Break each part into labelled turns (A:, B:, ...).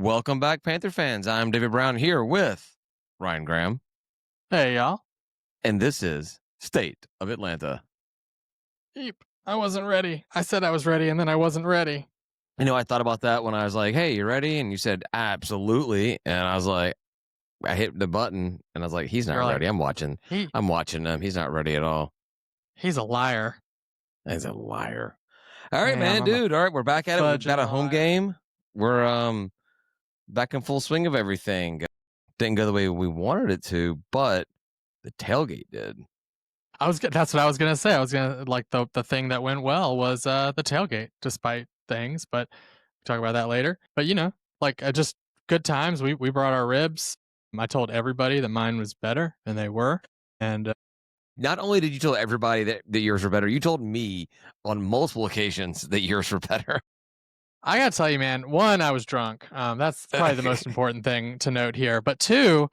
A: Welcome back, Panther fans. I'm David Brown here with Ryan Graham,
B: Hey, y'all.
A: and this is State of Atlanta.
B: Eep. I wasn't ready. I said I was ready, and then I wasn't ready.
A: You know, I thought about that when I was like, hey, you ready? And you said, absolutely. And I was like, I hit the button, and I was like, he's not
B: You're like,
A: ready. I'm watching him. He's not ready at all.
B: He's a liar.
A: He's a liar. All right,
B: Damn,
A: man, dude. All right, we're back at it. We've got a home game. We're back in full swing of everything. Didn't go the way we wanted it to, but the tailgate did.
B: That's what I was gonna say. I was gonna the thing that went well was the tailgate, despite things. But we'll talk about that later. But just good times. We brought our ribs. I told everybody that mine was better, and they were. And
A: not only did you tell everybody that yours were better, you told me on multiple occasions that yours were better.
B: I gotta tell you, man. One, I was drunk. That's probably the most important thing to note here. But two,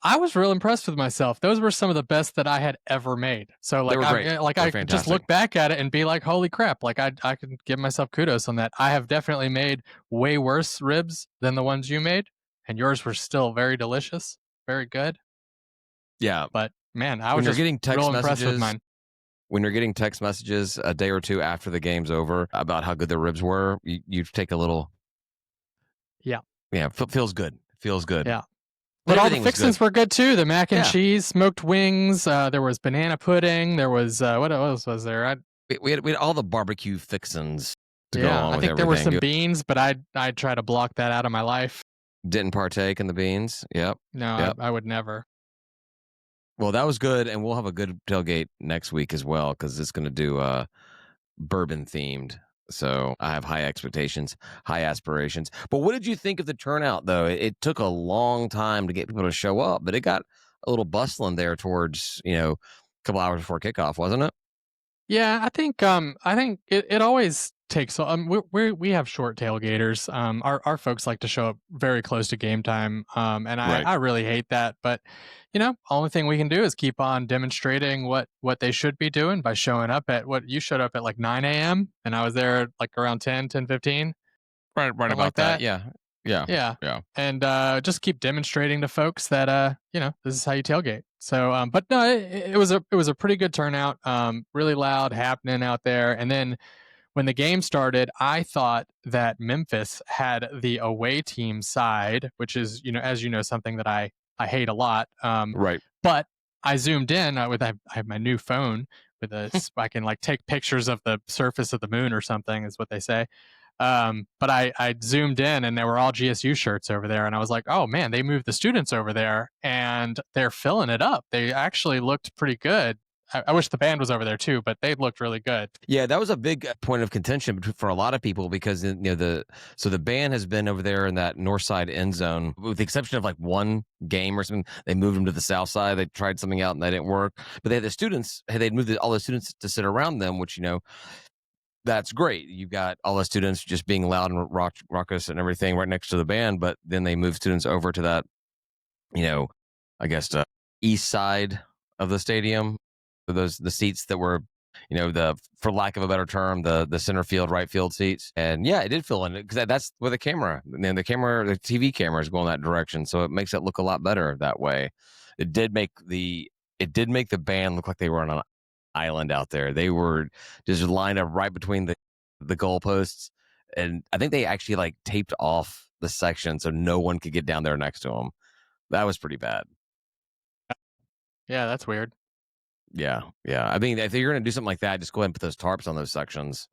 B: I was real impressed with myself. Those were some of the best that I had ever made. So
A: They were great.
B: I could just look back at it and be like, holy crap. Like I can give myself kudos on that. I have definitely made way worse ribs than the ones you made, and yours were still very delicious, very good.
A: Yeah.
B: But man, I was just real impressed with mine.
A: When you're getting text messages a day or two after the game's over about how good the ribs were, you take a little.
B: Yeah.
A: Yeah. Feels good. Feels good.
B: Yeah. But all the fixings were good too. The mac and cheese, smoked wings. There was banana pudding. There was what else was there?
A: We had all the barbecue fixings to go along with everything.
B: I think there were some beans, but I'd try to block that out of my life.
A: Didn't partake in the beans. Yep.
B: No,
A: yep.
B: I would never.
A: Well, that was good, and we'll have a good tailgate next week as well because it's going to do bourbon-themed. So I have high expectations, high aspirations. But what did you think of the turnout, though? It took a long time to get people to show up, but it got a little bustling there towards, a couple hours before kickoff, wasn't it?
B: Yeah, I think it always takes. We have short tailgaters. Our folks like to show up very close to game time, and I really hate that. But only thing we can do is keep on demonstrating what they should be doing by showing up at what you showed up at like 9 a.m. and I was there like around 10:15.
A: Right about
B: like that.
A: Yeah.
B: And just keep demonstrating to folks that this is how you tailgate. So, but no, it was a pretty good turnout. Really loud happening out there. And then when the game started, I thought that Memphis had the away team side, which is as you know, something that I hate a lot.
A: Right.
B: But I zoomed in I have my new phone with I can like take pictures of the surface of the moon or something is what they say. But I zoomed in and there were all GSU shirts over there. And I was like, oh man, they moved the students over there and they're filling it up. They actually looked pretty good. I wish the band was over there too, but they looked really good.
A: Yeah, that was a big point of contention for a lot of people because the band has been over there in that north side end zone, with the exception of like one game or something. They moved them to the south side. They tried something out and that didn't work. But they had the students. They'd moved all the students to sit around them, which that's great. You've got all the students just being loud and raucous and everything right next to the band. But then they moved students over to that, I guess east side of the stadium. The seats that were, for lack of a better term, the center field, right field seats. And yeah, it did fill in because that's where the TV camera is going that direction. So it makes it look a lot better that way. It did make the band look like they were on an island out there. They were just lined up right between the goalposts. And I think they actually like taped off the section so no one could get down there next to them. That was pretty bad.
B: Yeah, that's weird.
A: Yeah. I mean, if you're going to do something like that, just go ahead and put those tarps on those sections,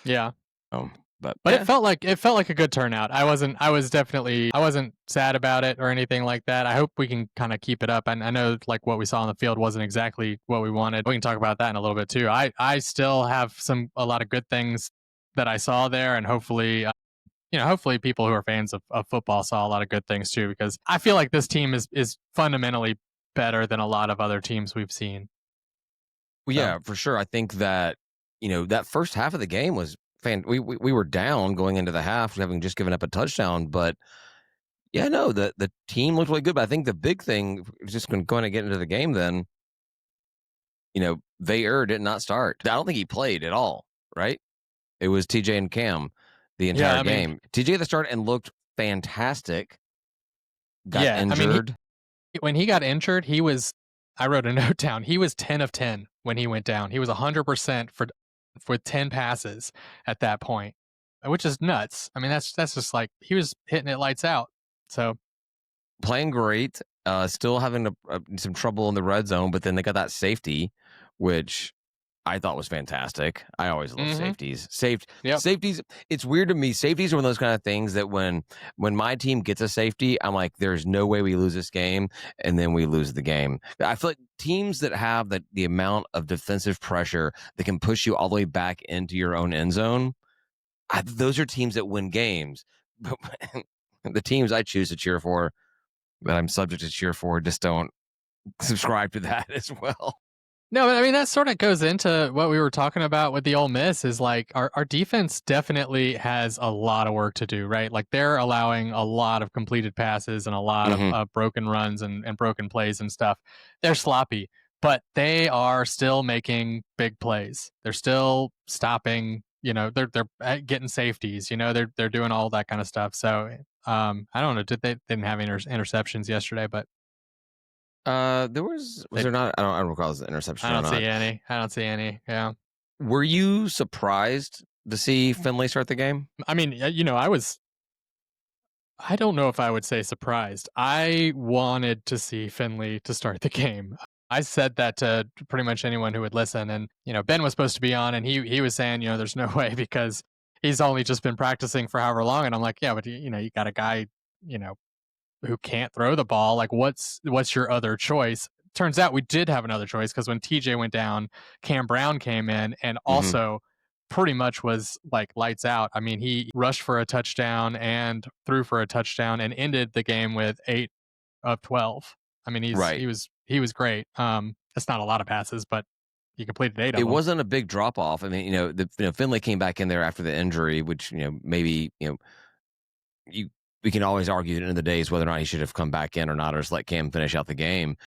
B: Yeah.
A: But
B: it felt like a good turnout. I wasn't sad about it or anything like that. I hope we can kind of keep it up. And I know like what we saw on the field wasn't exactly what we wanted. We can talk about that in a little bit too. I still have a lot of good things that I saw there, and hopefully people who are fans of football saw a lot of good things too, because I feel like this team is fundamentally better than a lot of other teams we've seen.
A: Well, yeah, for sure. I think that, that first half of the game was we were down going into the half, having just given up a touchdown. But yeah, no, the team looked really good. But I think the big thing was just going to get into the game then, Veer did not start. I don't think he played at all, right? It was TJ and Cam the entire game. TJ at the start and looked fantastic. Got
B: Yeah, I mean,
A: injured.
B: when he got injured, he was I wrote a note down. He was 10 of 10 when he went down. He was 100% for 10 passes at that point, which is nuts. I mean, that's just like he was hitting it lights out. So,
A: Playing great, still having some trouble in the red zone, but then they got that safety, which I thought was fantastic. I always love
B: mhm.
A: safeties.
B: Yep.
A: Safeties. It's weird to me. Safeties are one of those kind of things that when my team gets a safety, I'm like, there's no way we lose this game, and then we lose the game. I feel like teams that have the amount of defensive pressure that can push you all the way back into your own end zone, those are teams that win games. But the teams I choose to cheer for, that I'm subject to cheer for, just don't subscribe to that as well.
B: No, I mean that sort of goes into what we were talking about with the Ole Miss is like our defense definitely has a lot of work to do, right? Like they're allowing a lot of completed passes and a lot of
A: Hmm.
B: broken runs and broken plays and stuff. They're sloppy, but they are still making big plays. They're still stopping. They're getting safeties. They're doing all that kind of stuff. So I don't know. They didn't have interceptions yesterday, but
A: Was
B: they
A: there not? I don't recall if it was an
B: I
A: interception or
B: don't see
A: not.
B: any. I don't see any. Yeah.
A: Were you surprised to see Finley start the game?
B: I mean, I don't know if I would say surprised. I wanted to see Finley to start the game. I said that to pretty much anyone who would listen. And, Ben was supposed to be on and he was saying, there's no way because he's only just been practicing for however long. And I'm like, yeah, but you got a guy, you know, who can't throw the ball. Like what's your other choice? Turns out we did have another choice because when TJ went down, Cam Brown came in and
A: Hmm.
B: also pretty much was like lights out. I mean, he rushed for a touchdown and threw for a touchdown and ended the game with 8 of 12. I mean,
A: Right.
B: he was great. That's not a lot of passes, but he completed 8 of
A: It
B: them.
A: wasn't a big drop off. I mean, Finley came back in there after the injury, which maybe you we can always argue at the end of the day is whether or not he should have come back in or not, or just let Cam finish out the game.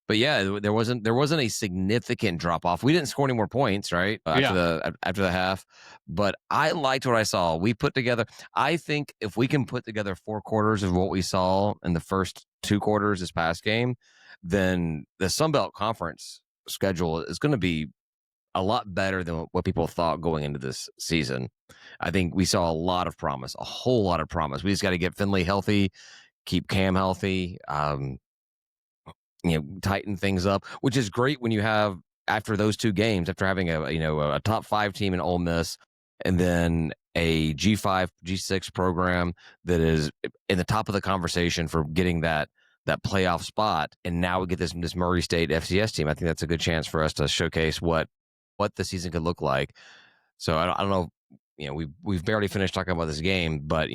A: But yeah, there wasn't a significant drop off. We didn't score any more points, right? After
B: Yeah.
A: the half. But I liked what I saw. We put together. I think if we can put together 4 quarters of what we saw in the first 2 quarters this past game, then the Sun Belt Conference schedule is going to be a lot better than what people thought going into this season. I think we saw a lot of promise, a whole lot of promise. We just got to get Finley healthy, keep Cam healthy. Tighten things up, which is great when you have after those 2 games, after having a top 5 team in Ole Miss, and then a G5 G6 program that is in the top of the conversation for getting that playoff spot, and now we get this Murray State FCS team. I think that's a good chance for us to showcase what the season could look like. So I don't know. We've barely finished talking about this game, but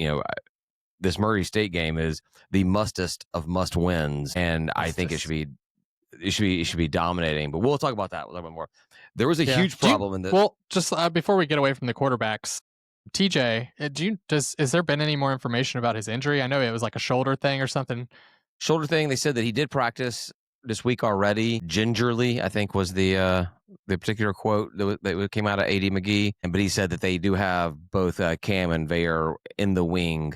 A: this Murray State game is the mustest of must wins, and I think it should be dominating. But we'll talk about that a little bit more. There was a
B: Yeah.
A: huge problem in the
B: Well, just before we get away from the quarterbacks, TJ, has there been any more information about his injury? I know it was like a shoulder thing or something.
A: shoulder thing. They said that he did practice this week already. Gingerly, I think was the particular quote that came out of AD McGee. But he said that they do have both Cam and Vayer in the wing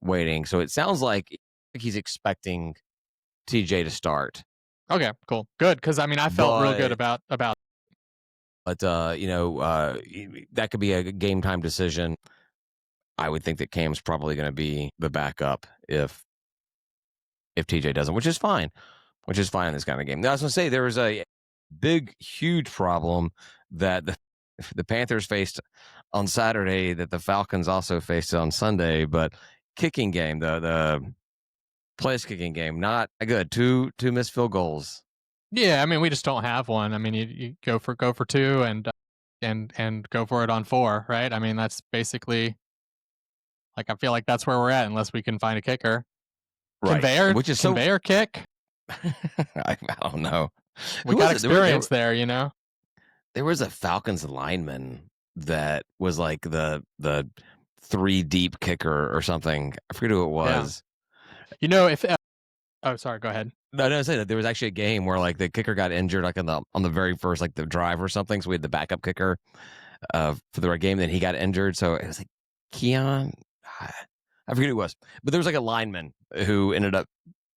A: waiting. So it sounds like he's expecting TJ to start.
B: Okay, cool, good. Because I mean, I felt real good about.
A: But that could be a game time decision. I would think that Cam's probably going to be the backup if TJ doesn't, which is fine. Which is fine in this kind of game. Now, I was going to say there was a big, huge problem that the Panthers faced on Saturday that the Falcons also faced on Sunday. But kicking game, the place kicking game, not good. Two missed field goals.
B: Yeah, I mean, we just don't have one. I mean, you go for 2 and go for it on 4, right? I mean, that's basically like I feel like that's where we're at unless we can find a kicker.
A: Right. Which is
B: Conveyor kick.
A: I don't know.
B: We got experience there,
A: There was a Falcons lineman that was like the 3 deep kicker or something. I forget who it was.
B: Yeah. If oh, sorry, go ahead.
A: No, I say that there was actually a game where like the kicker got injured like on the very first like the drive or something. So we had the backup kicker for the game. Then he got injured. So it was like Keon. I forget who it was, but there was like a lineman who ended up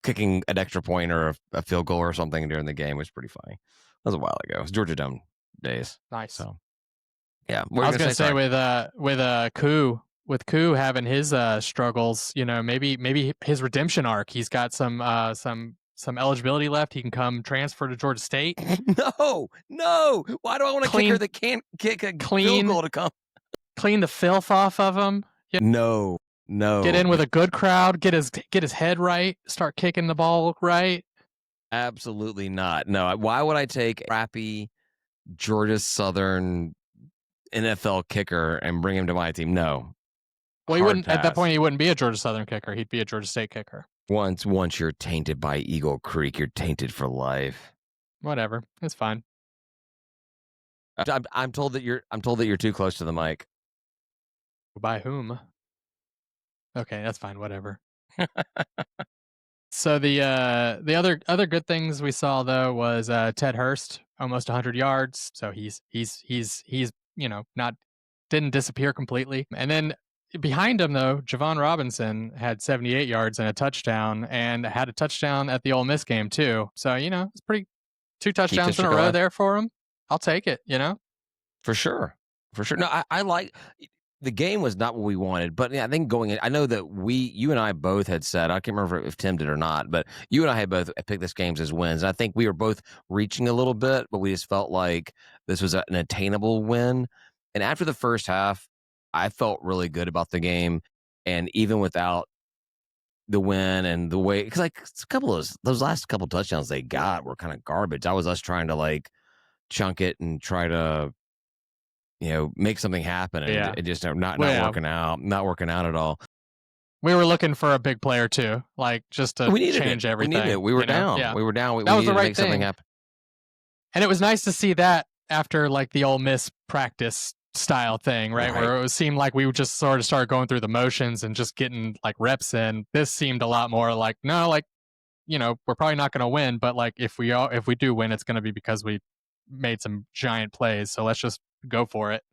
A: kicking an extra point or a field goal or something during the game. It was pretty funny. That was a while ago. It was Georgia Dome days.
B: Nice.
A: So yeah,
B: I was gonna say
A: sorry.
B: with Koo having his struggles, maybe his redemption arc. He's got some eligibility left. He can come transfer to Georgia State.
A: No. Why do I want a kicker that can't kick a field goal to come?
B: Clean the filth off of him.
A: No.
B: Get in with a good crowd. Get his head right. Start kicking the ball right.
A: Absolutely not. No. Why would I take a crappy Georgia Southern NFL kicker and bring him to my team? No.
B: Well, he wouldn't. At that point, he wouldn't be a Georgia Southern kicker. He'd be a Georgia State kicker.
A: Once you're tainted by Eagle Creek, you're tainted for life.
B: Whatever, it's fine.
A: I'm told that you're too close to the mic.
B: By whom? Okay, that's fine. Whatever. So the other good things we saw though was Ted Hurst, almost 100 yards. So he's not didn't disappear completely. And then behind him though, Javon Robinson had 78 yards and a touchdown, and had a touchdown at the Ole Miss game too. So it's pretty 2 touchdowns in a row there for him. I'll take it.
A: For sure. No, I like. The game was not what we wanted, but I think going in, I know that you and I both had said, I can't remember if Tim did or not, but you and I had both picked this game as wins. And I think we were both reaching a little bit, but we just felt like this was an attainable win. And after the first half, I felt really good about the game. And even without the win and the way, because like a couple of those last couple touchdowns they got were kind of garbage. That was us trying to like chunk it and try to make something happen, and it just not working out at all.
B: We were looking for a big player too, like just to change everything.
A: We needed it. We were down.
B: Yeah.
A: We were down. We
B: that was
A: needed
B: the right
A: to make
B: thing.
A: Something happen.
B: And it was nice to see that after like the Ole Miss practice style thing, right? Where it seemed like we just sort of started going through the motions and just getting like reps in. This seemed a lot more like, no, like, we're probably not going to win, but like if we do win, it's going to be because we made some giant plays. So let's just go for it.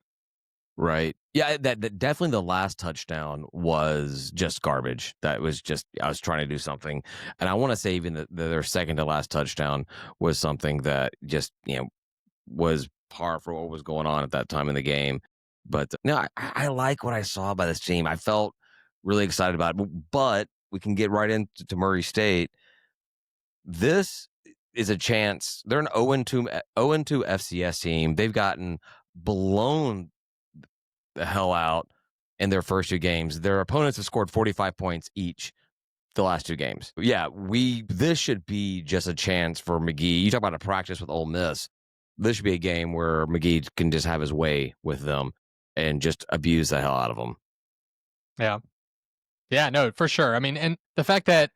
A: Right. Yeah, that definitely the last touchdown was just garbage. That was just, I was trying to do something. And I want to say even their second to last touchdown was something that just, was par for what was going on at that time in the game. But no, I like what I saw by this team. I felt really excited about it. But we can get right into Murray State. This is a chance. They're an 0-2 FCS team. They've gotten blown the hell out in their first 2 games. Their opponents have scored 45 points each the last 2 games. Yeah, this should be just a chance for McGee. You talk about a practice with Ole Miss. This should be a game where McGee can just have his way with them and just abuse the hell out of them.
B: Yeah, no, for sure. I mean, and the fact that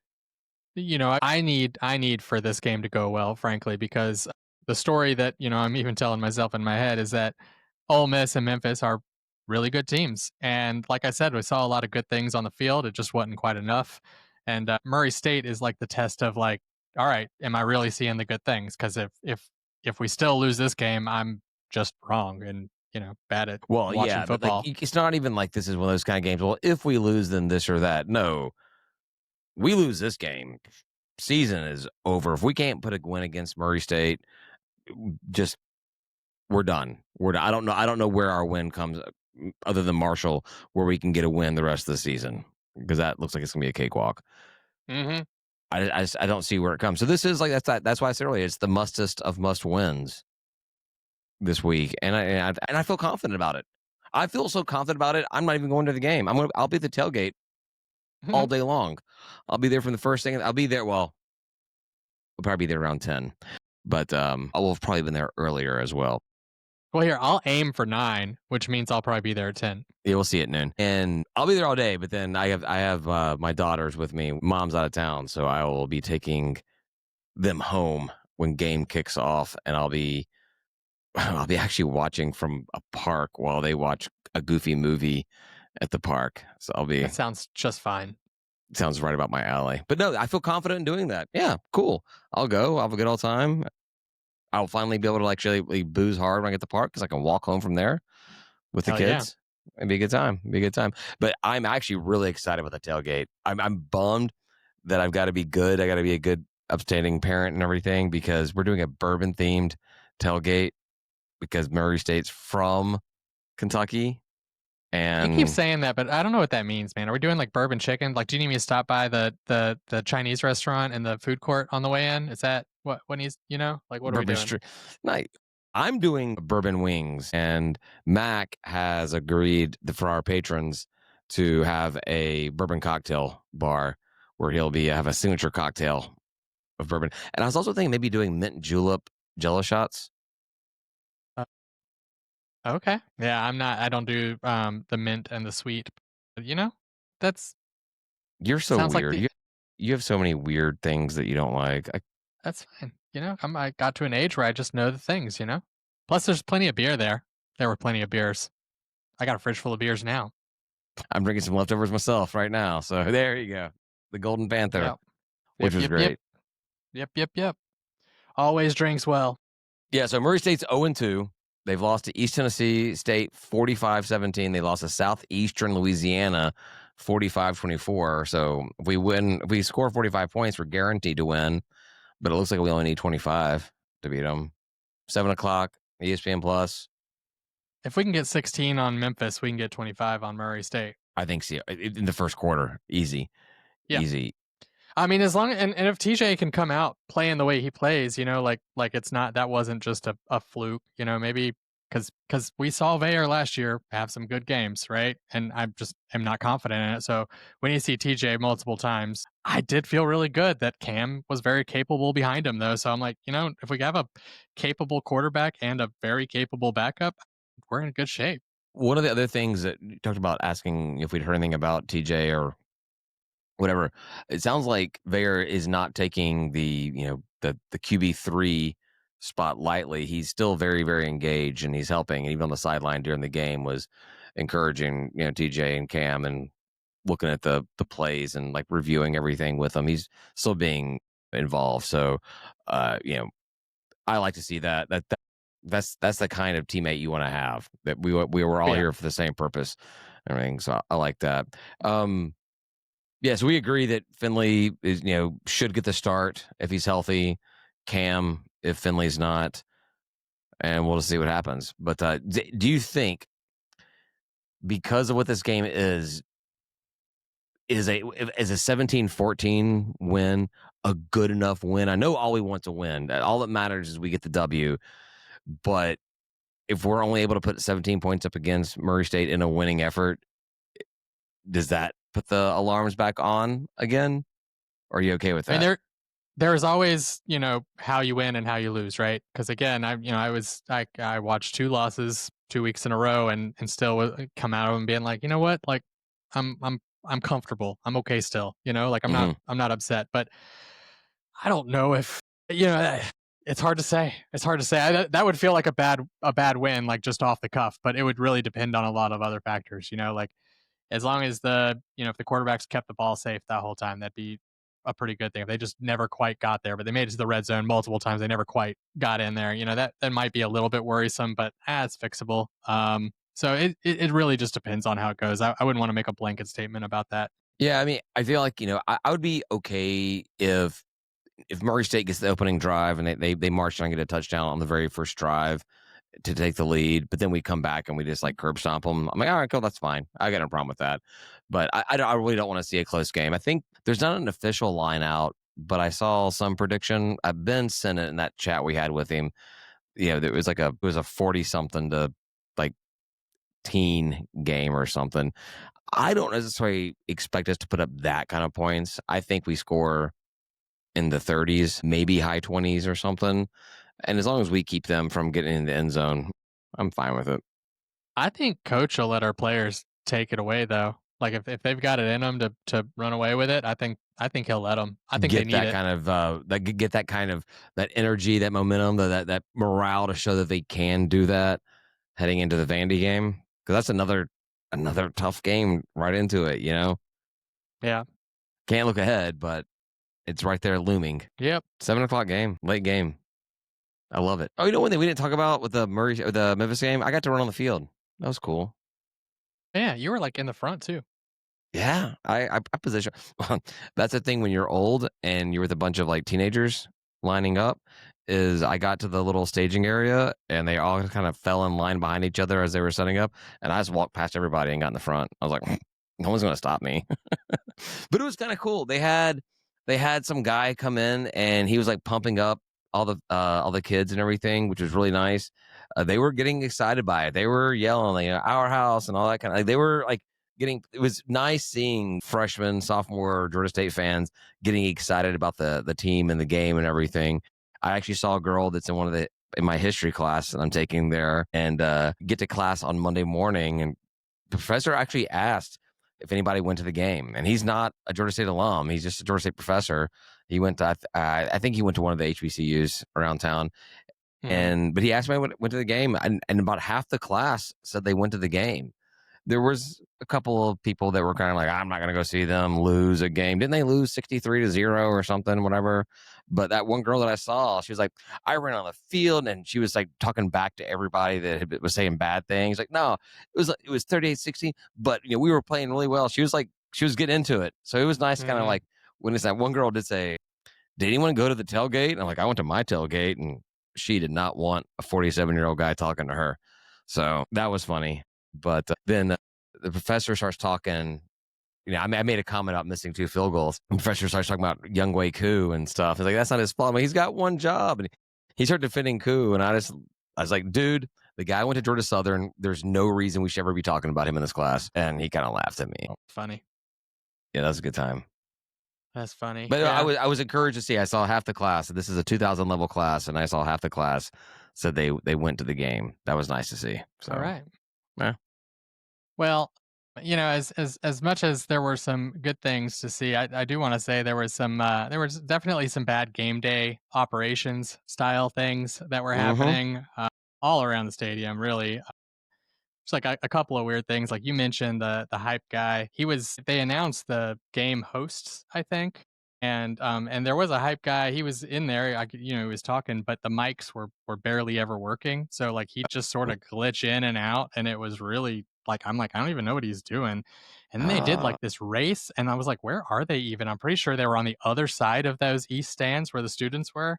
B: I need for this game to go well, frankly, because the story that I'm even telling myself in my head is that Ole Miss and Memphis are really good teams. And like I said, we saw a lot of good things on the field. It just wasn't quite enough. And Murray State is like the test of like, all right, am I really seeing the good things? Because if we still lose this game, I'm just wrong and bad at watching football.
A: Like, it's not even like this is one of those kind of games. Well, if we lose, then this or that. No, we lose this game, season is over. If we can't put a win against Murray State, just we're done. I don't know where our win comes other than Marshall, where we can get a win the rest of the season, because that looks like it's gonna be a cakewalk.
B: Mm-hmm.
A: I don't see where it comes. So this is like that's why I said earlier it's the mustest of must wins this week, and I feel confident about it. I feel so confident about it. I'm not even going to the game. I'll be at the tailgate all day long. I'll be there from the first thing. I'll be there. Well, we'll probably be there around 10, but I will have probably been there earlier as well.
B: Well, here, I'll aim for 9, which means I'll probably be there at 10.
A: Yeah, we'll see it at noon. And I'll be there all day, but then I have my daughters with me. Mom's out of town, so I will be taking them home when game kicks off, and I'll be actually watching from a park while they watch a goofy movie at the park. So
B: That sounds just fine.
A: Sounds right about my alley. But no, I feel confident in doing that. Yeah, cool. I'll go. I'll have a good old time. I'll finally be able to actually booze hard when I get to the park because I can walk home from there with the kids. It'd be a good time. It'd be a good time. But I'm actually really excited about the tailgate. I'm bummed that I've got to be good. I got to be a good, upstanding parent and everything because we're doing a bourbon themed tailgate because Murray State's from Kentucky.
B: You keep
A: And
B: saying that, but I don't know what that means, man. Are we doing like bourbon chicken? Like, do you need me to stop by the Chinese restaurant and the food court on the way in? Is that what needs? Like what are we
A: bourbon
B: doing?
A: street. Night. I'm doing bourbon wings, and Mac has agreed for our patrons to have a bourbon cocktail bar where he'll be have a signature cocktail of bourbon. And I was also thinking maybe doing mint julep jello shots.
B: Uh, okay, yeah, I'm not. I don't do the mint and the sweet. But, that's
A: You're so
B: sounds like
A: weird.
B: the
A: You have so many weird things that you don't like.
B: that's fine. I got to an age where I just know the things. Plus, there's plenty of beer there. There were plenty of beers. I got a fridge full of beers now.
A: I'm drinking some leftovers myself right now. So there you go. The Golden Panther,
B: Yep.
A: which
B: Yep.
A: was
B: Yep. Yep.
A: great.
B: Yep. Yep. Yep. Always drinks well.
A: Yeah, so Murray State's 0-2. They've lost to East Tennessee State 45-17. They lost to Southeastern Louisiana 45-24. So if we score 45 points, we're guaranteed to win. But it looks like we only need 25 to beat them. 7 o'clock, ESPN Plus.
B: If we can get 16 on Memphis, we can get 25 on Murray State.
A: I think so. In the first quarter. Easy.
B: Yeah.
A: Easy.
B: I mean, as long and if TJ can come out playing the way he plays, like it's not that wasn't just a fluke, maybe because we saw Vayer last year have some good games, right? And I just am not confident in it. So when you see TJ multiple times, I did feel really good that Cam was very capable behind him, though. So I'm like, if we have a capable quarterback and a very capable backup, we're in good shape.
A: One of the other things that you talked about asking if we'd heard anything about TJ or whatever, it sounds like Vayer is not taking the QB3 spot lightly. He's still very, very engaged and he's helping. And even on the sideline during the game was encouraging, TJ and Cam and looking at the plays and like reviewing everything with them. He's still being involved. So, I like to see that. That's the kind of teammate you want to have. That we were all here for the same purpose. And everything. So I like that. Yeah, so we agree that Finley is, should get the start if he's healthy. Cam, if Finley's not, and we'll just see what happens. But do you think, because of what this game is a 17-14 win a good enough win? I know all we want to win. All that matters is we get the W. But if we're only able to put 17 points up against Murray State in a winning effort, does that put the alarms back on again? Or are you okay with that?
B: I mean, there is always, how you win and how you lose, right? Because again, I watched 2 losses 2 weeks in a row and still come out of them being like, you know what, like I'm comfortable, I'm okay still, like I'm not upset, but I don't know if it's hard to say. It's hard to say. That would feel like a bad win, like just off the cuff, but it would really depend on a lot of other factors, like. As long as if the quarterbacks kept the ball safe that whole time, that'd be a pretty good thing. If they just never quite got there, but they made it to the red zone multiple times, they never quite got in there. That might be a little bit worrisome, but it's fixable. So it really just depends on how it goes. I wouldn't want to make a blanket statement about that.
A: Yeah, I mean, I feel like I would be okay if Murray State gets the opening drive and they march and get a touchdown on the very first drive to take the lead, but then we come back and we just like curb stomp them. I'm like, all right, cool, that's fine. I got no problem with that. But I really don't want to see a close game. I think there's not an official line out, but I saw some prediction. Ben sent it in that chat we had with him. It was it was a 40 something to like teen game or something. I don't necessarily expect us to put up that kind of points. I think we score in the 30s, maybe high 20s or something. And as long as we keep them from getting in the end zone, I'm fine with it.
B: I think coach will let our players take it away, though. Like if they've got it in them to run away with it, I think he'll let them. I think
A: get
B: they need
A: that
B: it.
A: kind of get that kind of that energy, that momentum, that morale to show that they can do that heading into the Vandy game, because that's another tough game right into it.
B: Yeah.
A: Can't look ahead, but it's right there looming.
B: Yep.
A: 7 o'clock game, late game. I love it. Oh, one thing we didn't talk about with the Memphis game, I got to run on the field. That was cool.
B: Yeah, you were like in the front too.
A: Yeah, I position. That's the thing when you're old and you're with a bunch of like teenagers lining up. Is I got to the little staging area and they all kind of fell in line behind each other as they were setting up, and I just walked past everybody and got in the front. I was like, no one's going to stop me. But it was kind of cool. They had some guy come in and he was like pumping up all the kids and everything, which was really nice. They were getting excited by it. They were yelling, like, our house and all that kind of. Like, they were like getting. It was nice seeing freshmen, sophomore Georgia State fans getting excited about the team and the game and everything. I actually saw a girl that's in my history class that I'm taking there, and get to class on Monday morning, and the professor actually asked if anybody went to the game, and he's not a Georgia State alum. He's just a Georgia State professor. He went to, I think he went to one of the HBCUs around town,
B: Hmm.
A: but he asked me if I went to the game, and about half the class said they went to the game. There was a couple of people that were kind of like, I'm not going to go see them lose a game. Didn't they lose 63-0 or something, whatever? But that one girl that I saw, she was like, I ran on the field, and she was like talking back to everybody that was saying bad things. Like, no, it was 38-16, but we were playing really well. She was getting into it. So it was nice, kind of
B: Hmm.
A: like when it's that one girl did say, did anyone go to the tailgate? And I'm like, I went to my tailgate, and she did not want a 47-year-old guy talking to her. So that was funny. But then the professor starts talking. I made a comment about missing 2 field goals. The professor starts talking about Young Wei Koo and stuff. He's like, that's not his fault. I mean, he's got one job. And he started defending Koo. And I was like, dude, the guy went to Georgia Southern. There's no reason we should ever be talking about him in this class. And he kind of laughed at me.
B: Funny.
A: Yeah, that was a good time.
B: That's funny.
A: But I
B: Yeah.
A: was I was encouraged to see. I saw half the class. This is a 2000 level class, and I saw half the class said they went to the game. That was nice to see.
B: All
A: So,
B: right.
A: yeah.
B: Well, as much as there were some good things to see, I do want to say there was definitely some bad game day operations style things that were
A: Mm-hmm.
B: happening all around the stadium. Really, it's like a couple of weird things. Like you mentioned, the hype guy. They announced the game hosts, I think, and there was a hype guy. He was in there. He was talking, but the mics were barely ever working. So like he just sort of glitch in and out, and it was really like I'm like I don't even know what he's doing. And then they did
A: Uh,
B: like this race, and I was like, where are they even? I'm pretty sure they were on the other side of those east stands where the students were,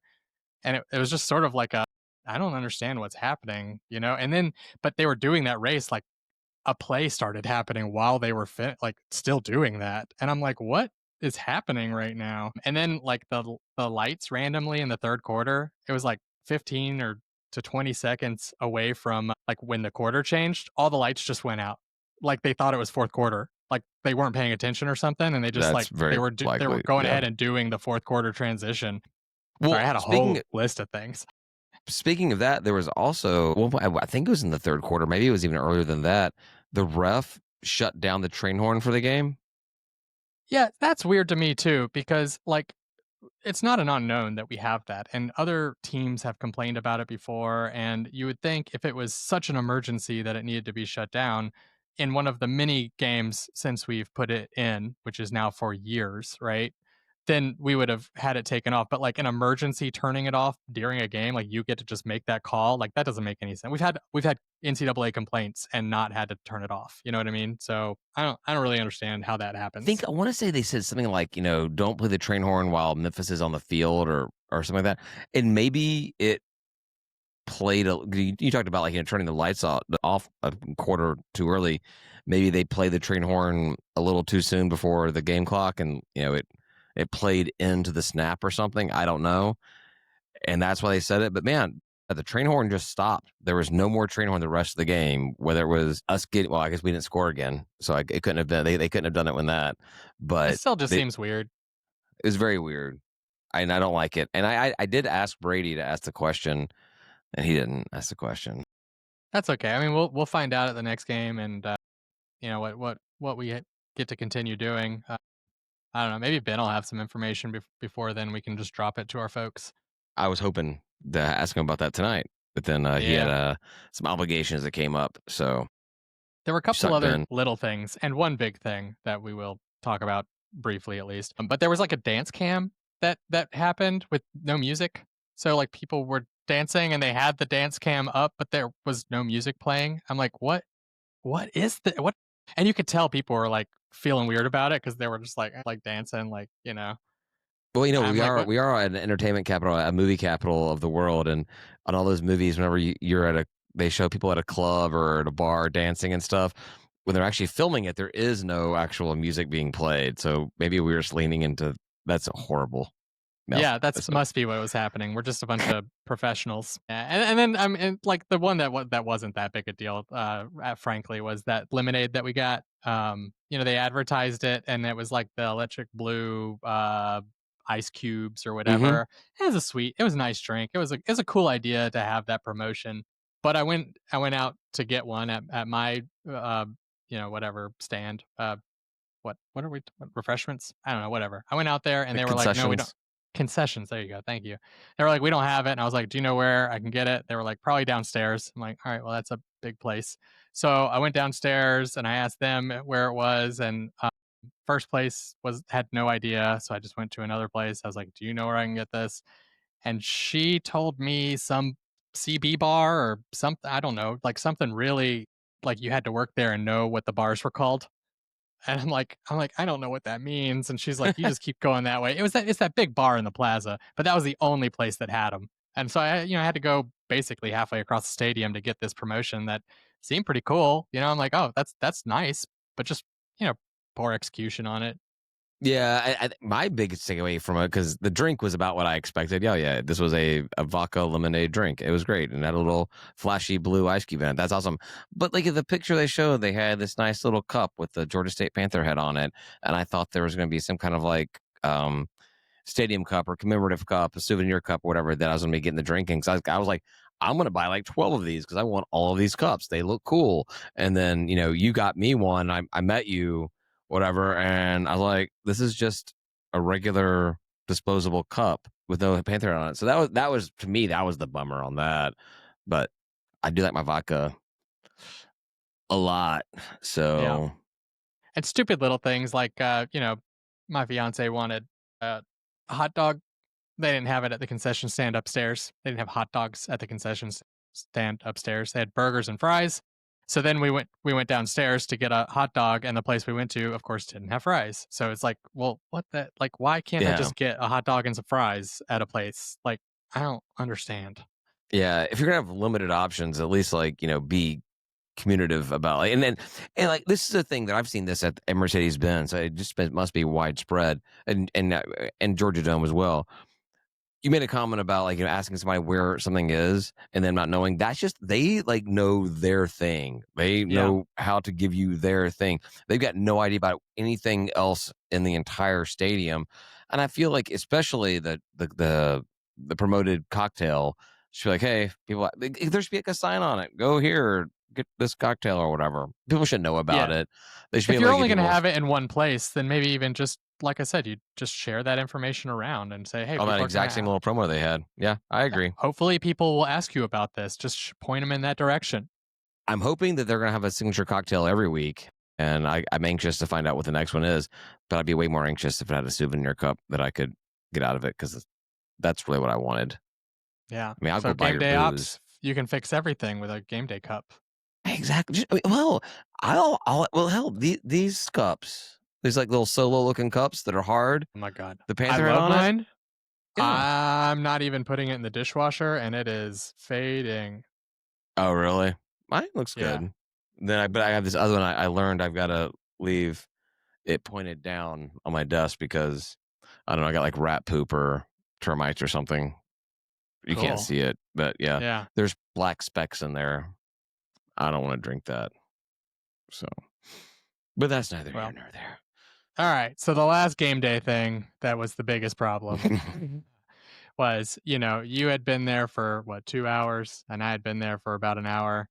B: and it was just sort of like a I don't understand what's happening. And then but they were doing that race like a play started happening while they were like still doing that, and I'm like, what is happening right now? And then like the lights randomly in the third quarter, it was like 15 or to 20 seconds away from like when the quarter changed, all the lights just went out, like they thought it was fourth quarter, like they weren't paying attention or something, and they just
A: that's
B: like
A: very
B: they were
A: likely.
B: going
A: Yeah.
B: ahead and doing the fourth quarter transition. Sorry, I
A: Well,
B: had a
A: speaking
B: whole list of things.
A: speaking of that, there was also, well, I think it was in the third quarter. Maybe it was even earlier than that. The ref shut down the train horn for the game.
B: Yeah, that's weird to me too, because like it's not an unknown that we have that, and other teams have complained about it before, and you would think if it was such an emergency that it needed to be shut down in one of the many games since we've put it in, which is now for years, right? Then we would have had it taken off. But like an emergency turning it off during a game, like you get to just make that call, like that doesn't make any sense. We've had NCAA complaints and not had to turn it off. You know what I mean? So I don't really understand how that happens.
A: I want to say they said something like, don't play the train horn while Memphis is on the field, or something like that. And maybe it played you talked about, like, turning the lights off a quarter too early. Maybe they played the train horn a little too soon before the game clock, and it played into the snap or something. I don't know, and that's why they said it. But man, the train horn just stopped. There was no more train horn the rest of the game. Whether it was us getting, well, I guess we didn't score again, so it couldn't have been. They couldn't have done it when that.
B: It
A: But
B: still just
A: it
B: seems weird.
A: was very weird, and I don't like it. And I did ask Brady to ask the question, and he didn't ask the question.
B: That's okay. I mean, we'll find out at the next game, and what we get to continue doing. I don't know. Maybe Ben will have some information before then. We can just drop it to our folks.
A: I was hoping to ask him about that tonight, but then he had
B: Yeah,
A: some obligations that came up, so
B: there were a couple
A: sucked
B: other
A: in.
B: little things, and one big thing that we will talk about briefly at least. But there was like a dance cam that happened with no music. So like people were dancing and they had the dance cam up, but there was no music playing. I'm like, what? What is that? What? And you could tell people were like feeling weird about it because they were just like dancing, like,
A: Well,
B: I'm like, what?
A: we are an entertainment capital, a movie capital of the world, and on all those movies, whenever you're at a, they show people at a club or at a bar dancing and stuff. When they're actually filming it, there is no actual music being played. So maybe we were just leaning into that's horrible. No,
B: Yeah, that's
A: that's not.
B: must be what was happening. We're just a bunch of professionals. Yeah, and then and like the one that wasn't that big a deal, frankly, was that lemonade that we got. They advertised it, and it was like the electric blue ice cubes or
A: Mm-hmm.
B: whatever. It was a nice drink. It was a cool idea to have that promotion. But I went out to get one at my whatever stand. What are we what, refreshments? I don't know, whatever. I went out there and
A: The
B: they were like, "No, we don't."
A: concessions.
B: Concessions, there you go. Thank you. They were like, "We don't have it." And I was like, "Do you know where I can get it?" They were like, "Probably downstairs." I'm like, "All right, well, that's a big place." So I went downstairs and I asked them where it was, and first place was had no idea. So I just went to another place. I was like, "Do you know where I can get this?" And she told me some CB bar or something. I don't know, like something really like you had to work there and know what the bars were called. And I'm like, "I don't know what that means." And she's like, "You just keep going that way." It's that big bar in the plaza, but that was the only place that had them. And so I had to go basically halfway across the stadium to get this promotion that seemed pretty cool. I'm like, "Oh, that's nice," but just, you know, poor execution on it.
A: Yeah, my biggest takeaway from it, because the drink was about what I expected. Yeah, yeah, this was a vodka lemonade drink. It was great, and that little flashy blue ice cube in it. That's awesome. But like in the picture they showed, they had this nice little cup with the Georgia State Panther head on it, and I thought there was going to be some kind of like stadium cup or commemorative cup, a souvenir cup, or whatever that I was going to be getting the drinking. So I was like, I'm going to buy like 12 of these because I want all of these cups. They look cool. And then, you got me one. I met you, whatever. And I was like, this is just a regular disposable cup with no Panther on it. So that was to me, that was the bummer on that. But I do like my vodka a lot.
B: Yeah.
A: So
B: And stupid little things like, my fiance wanted a hot dog. They didn't have it at the concession stand upstairs. They didn't have hot dogs at the stand upstairs. They had burgers and fries. So then we went downstairs to get a hot dog, and the place we went to, of course, didn't have fries. So it's like, well, what the like? Why can't I
A: yeah.
B: just get a hot dog and some fries at a place? Like, I don't understand.
A: Yeah. If you're going to have limited options, at least like, be communicative about like, and like this is a thing that I've seen this at Mercedes Benz. It must be widespread and Georgia Dome as well. You made a comment about like asking somebody where something is and then not knowing. That's just they like know their thing. They
B: Yeah,
A: know how to give you their thing. They've got no idea about anything else in the entire stadium. And I feel like especially the promoted cocktail should be like, hey, people, there should be like a sign on it. Go here, get this cocktail or whatever. People should know about
B: yeah.
A: it. They should be
B: If
A: able
B: you're
A: to give
B: only going to
A: people
B: have it in one place, then maybe even just like I said, you just share that information around and say, "Hey,
A: all that
B: people are going
A: exact same
B: to."
A: little promo they had. Yeah, I
B: Yeah,
A: agree.
B: hopefully, people will ask you about this. Just point them in that direction.
A: I'm hoping that they're going to have a signature cocktail every week. And I'm anxious to find out what the next one is. But I'd be way more anxious if it had a souvenir cup that I could get out of it because that's really what I wanted.
B: Yeah.
A: I mean, I'll
B: So
A: go buy
B: game
A: your
B: day
A: booze.
B: ops, you can fix everything with a game day cup.
A: Exactly. Well, well, hell, these cups, these like little solo looking cups that are hard,
B: Oh my god.
A: the
B: I
A: Panther head
B: love
A: on it.
B: mine.
A: Yeah.
B: I'm not even putting it in the dishwasher and it is fading.
A: Oh, really? Mine looks
B: Yeah.
A: good. But I have this other one. I learned I've got to leave it pointed down on my desk because I don't know, I got like rat poop or termites or something. You can't
B: Cool.
A: see it, but yeah,
B: Yeah.
A: there's black specks in there. I don't want to drink that. So, but that's neither here
B: Well,
A: nor there.
B: all right. So the last game day thing that was the biggest problem was, you had been there for what, 2 hours, and I had been there for about an hour.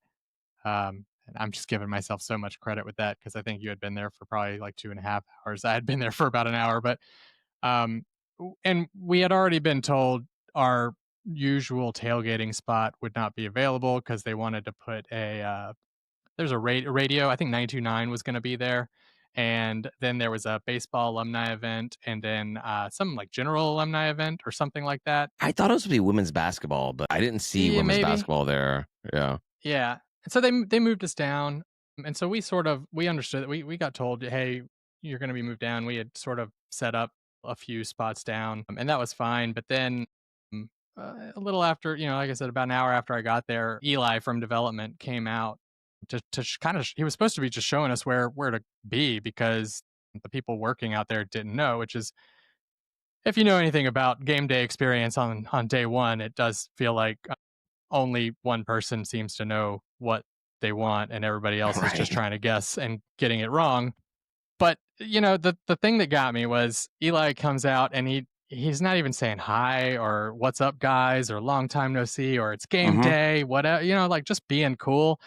B: And I'm just giving myself so much credit with that because I think you had been there for probably like 2.5 hours. I had been there for about an hour, but and we had already been told our usual tailgating spot would not be available because they wanted to put there's a radio. I think 929 was going to be there. And then there was a baseball alumni event, and then some like general alumni event or something like that.
A: I thought it was to be women's basketball, but I didn't see
B: Yeah,
A: women's
B: maybe.
A: basketball there. Yeah.
B: Yeah. And so they moved us down. And so we understood that we got told, hey, you're going to be moved down. We had sort of set up a few spots down, and that was fine. But then mm, a little after, like I said, about an hour after I got there, Eli from development came out to kind of he was supposed to be just showing us where to be because the people working out there didn't know, which is, if you know anything about game day experience on day one, it does feel like only one person seems to know what they want and everybody else is just
A: Right.
B: trying to guess and getting it wrong. But, the thing that got me was Eli comes out and he's not even saying hi or what's up guys or long time no see or it's game
A: Hmm.
B: day, whatever, like just being cool.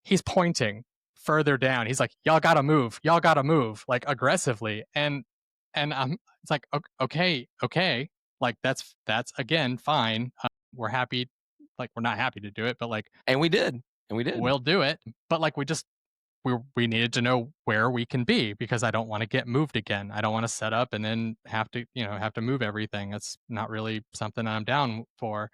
B: He's pointing further down. He's like, "Y'all got to move. Y'all got to move," like aggressively. And I'm it's like, Okay, okay." Like that's again fine. We're happy, like we're not happy to do it, but like
A: And we did. And we did.
B: we'll do it. But like we needed to know where we can be because I don't want to get moved again. I don't want to set up and then have to move everything. That's not really something I'm down for.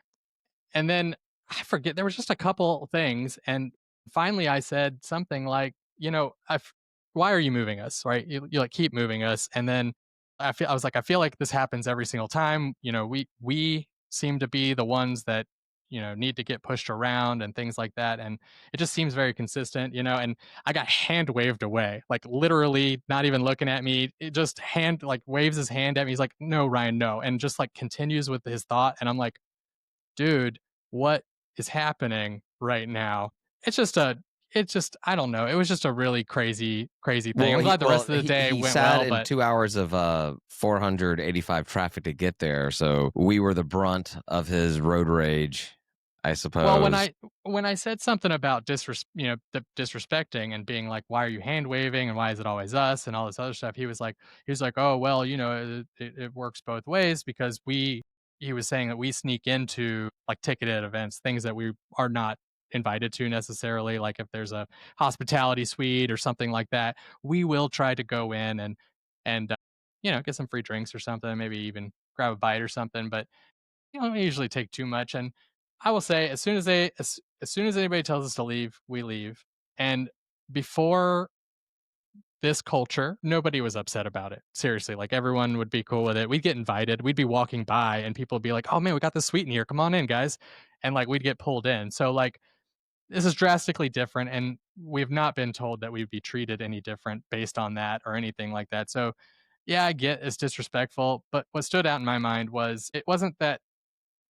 B: And then I forget, there was just a couple things, and finally I said something like, "Why are you moving us?" Right? You like keep moving us, and then I was like, "I feel like this happens every single time. We seem to be the ones that need to get pushed around and things like that, and it just seems very consistent, And I got hand waved away, like literally not even looking at me. It just hand like waves his hand at me. He's like, "No, Ryan, no," and just like continues with his thought, and I'm like, dude, what is happening right now? It's just a it's just I don't know. It was just a really crazy, crazy thing.
A: Well,
B: I'm glad the rest of the day
A: he
B: went
A: sat
B: well,
A: in
B: but
A: 2 hours of 485 traffic to get there, so we were the brunt of his road rage, I
B: well, when
A: suppose.
B: I said something about disrespecting and being like, "Why are you hand waving and why is it always us?" and all this other stuff, he was like, "Oh well, it works both ways because we." He was saying that we sneak into like ticketed events, things that we are not invited to necessarily. Like if there's a hospitality suite or something like that, we will try to go in and get some free drinks or something, maybe even grab a bite or something. But we usually take too much. And I will say, as soon as anybody tells us to leave, we leave. And before this culture, nobody was upset about it. Seriously, like everyone would be cool with it. We'd get invited. We'd be walking by, and people would be like, "Oh man, we got this suite in here. Come on in, guys," and like we'd get pulled in. So like this is drastically different, and we've not been told that we'd be treated any different based on that or anything like that. So yeah, I get it's disrespectful, but what stood out in my mind was it wasn't that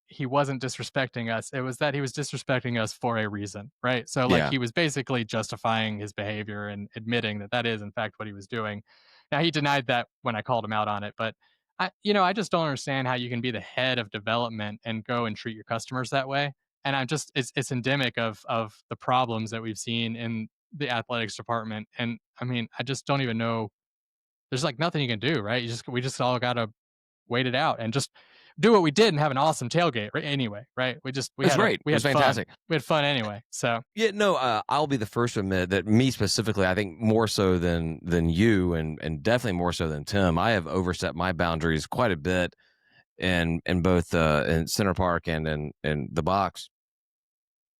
B: he wasn't disrespecting us. It was that he was disrespecting us for a reason, right? So like
A: Yeah.
B: he was basically justifying his behavior and admitting that that is in fact what he was doing. Now he denied that when I called him out on it, but I just don't understand how you can be the head of development and go and treat your customers that way. And I'm just it's endemic of the problems that we've seen in the athletics department. And I mean, I just don't even know. There's like nothing you can do, right? We just all gotta wait it out and just do what we did and have an awesome tailgate anyway, right?
A: It was great.
B: We
A: It was
B: had fun.
A: fantastic.
B: We had fun anyway. So
A: Yeah, no, I'll be the first to admit that me specifically, I think more so than you, and definitely more so than Tim, I have overstepped my boundaries quite a bit in both in Center Park and in the box,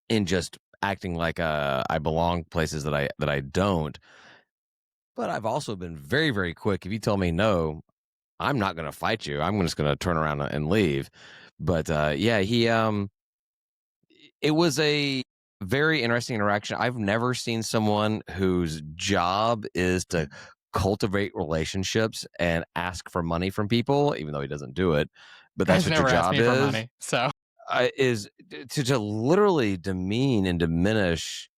A: in just acting like I belong places that I don't. But I've also been very, very quick. If you tell me no, I'm not going to fight you. I'm just going to turn around and leave. But yeah, it was a very interesting interaction. I've never seen someone whose job is to cultivate relationships and ask for money from people, even though he doesn't do it. But that's
B: he's
A: what your
B: never asked
A: job
B: me for money. So
A: is to literally demean and diminish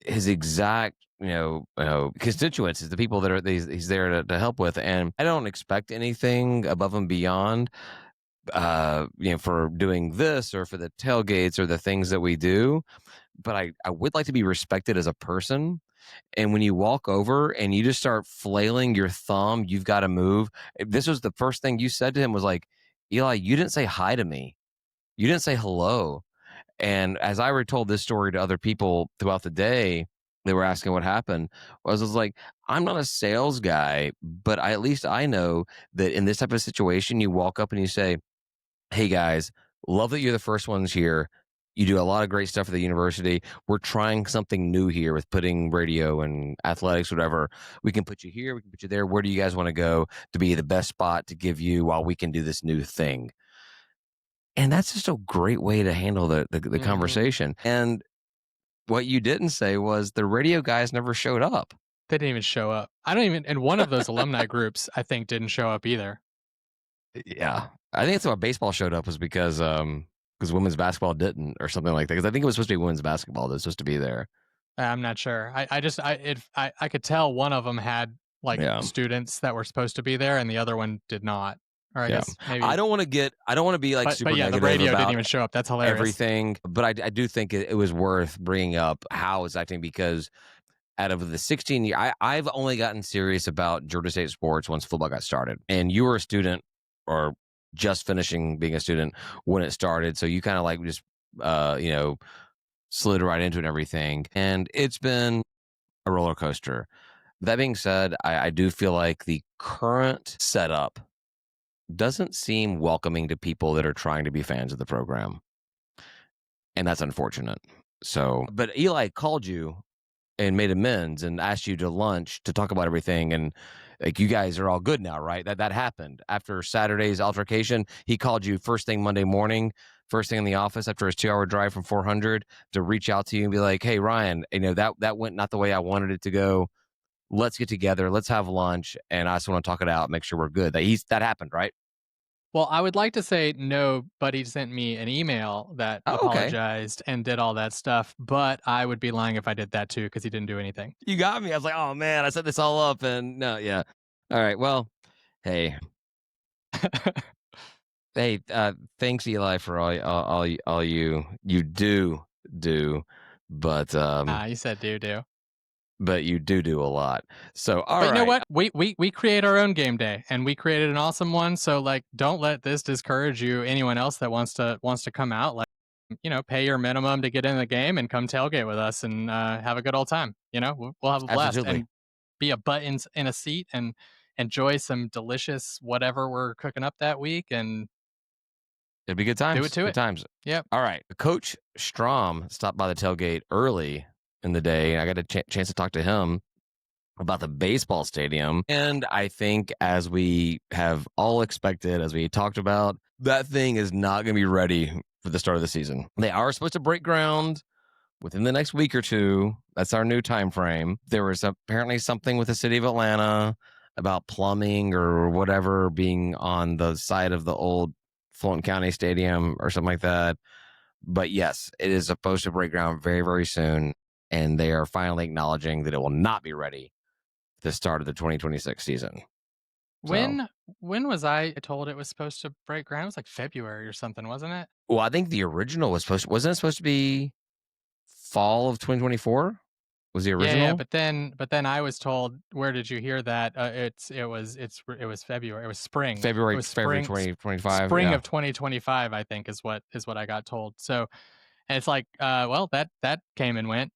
A: his exact constituents, is the people that he's there to help with. And I don't expect anything above and beyond for doing this or for the tailgates or the things that we do, but I would like to be respected as a person. And when you walk over and you just start flailing your thumb, you've got to move. This was the first thing you said to him was like, Eli, you didn't say hi to me, you didn't say hello. And as I retold this story to other people throughout the day, they were asking what happened. I was like, I'm not a sales guy, but at least I know that in this type of situation, you walk up and you say, hey guys, love that you're the first ones here. You do a lot of great stuff at the university. We're trying something new here with putting radio and athletics, whatever. We can put you here, we can put you there. Where do you guys want to go to be the best spot to give you while we can do this new thing? And that's just a great way to handle the
B: Hmm.
A: conversation. And what you didn't say was the radio guys never showed up.
B: They didn't even show up. I don't even, and one of those alumni groups, I think, didn't show up either.
A: Yeah. I think that's why baseball showed up was because women's basketball didn't or something like that. Because I think it was supposed to be women's basketball that's supposed to be there.
B: I'm not sure. I could tell one of them had like
A: Yeah.
B: students that were supposed to be there, and the other one did not. Or I
A: Yeah.
B: guess maybe.
A: I don't want to be like super
B: But yeah, the
A: negative
B: radio didn't
A: about
B: even show up. That's hilarious.
A: everything, but I do think it was worth bringing up how it's acting because out of the 16 year, I've only gotten serious about Georgia State sports once football got started. And you were a student or just finishing being a student when it started. So you kind of like just, you know, slid right into it and everything. And it's been a roller coaster. That being said, I do feel like the current setup doesn't seem welcoming to people that are trying to be fans of the program. And that's unfortunate. So, but Eli called you and made amends and asked you to lunch to talk about everything. And like, you guys are all good now, right? That happened after Saturday's altercation. He called you first thing Monday morning, first thing in the office after his 2-hour drive from 400 to reach out to you and be like, "Hey, Ryan, you know, that went not the way I wanted it to go. Let's get together. Let's have lunch. And I just want to talk it out, make sure we're good." That happened, right?
B: Well, I would like to say no, but he sent me an email that
A: Oh, okay.
B: apologized and did all that stuff. But I would be lying if I did that too, because he didn't do anything.
A: You got me. I was like, "Oh man, I set this all up." And no, yeah. All right. Well, hey, hey, thanks Eli for all you do, but
B: You said do.
A: you do a lot. So all
B: But you know
A: right,
B: what? We create our own game day, and we created an awesome one. So like, don't let this discourage you. Anyone else that wants to come out, like, pay your minimum to get in the game and come tailgate with us and have a good old time. We'll have a blast
A: absolutely,
B: and be a butt in a seat and enjoy some delicious whatever we're cooking up that week and
A: it'd be good
B: do it
A: times.
B: to
A: Good
B: it.
A: times.
B: Yep.
A: All right, Coach Strom stopped by the tailgate early in the day. I got a chance to talk to him about the baseball stadium. And I think, as we have all expected, as we talked about, that thing is not going to be ready for the start of the season. They are supposed to break ground within the next week or two. That's our new time frame. There was apparently something with the city of Atlanta about plumbing or whatever being on the side of the old Fulton County Stadium or something like that. But yes, it is supposed to break ground very, very soon. And they are finally acknowledging that it will not be ready the start of the 2026 season. So,
B: When was I told it was supposed to break ground? It was like February or something, wasn't it?
A: well, I think the original wasn't it supposed to be fall of 2024? Was the
B: Yeah,
A: original
B: but then I was told, where did you hear that? It was February. It was spring. It was
A: February
B: spring
A: 2025?
B: spring
A: Yeah.
B: of 2025, I think is what I got told. So, and it's like, well, that came and went.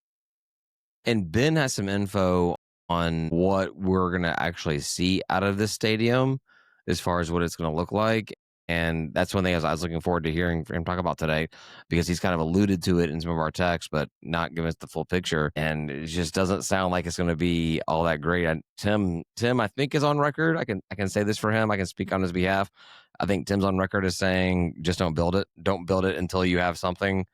A: And Ben has some info on what we're going to actually see out of this stadium as far as what it's going to look like. And that's one thing I was looking forward to hearing him talk about today, because he's kind of alluded to it in some of our texts, but not giving us the full picture. And it just doesn't sound like it's going to be all that great. And Tim, I think, is on record. I can say this for him. I can speak on his behalf. I think Tim's on record as saying, just don't build it. Don't build it until you have something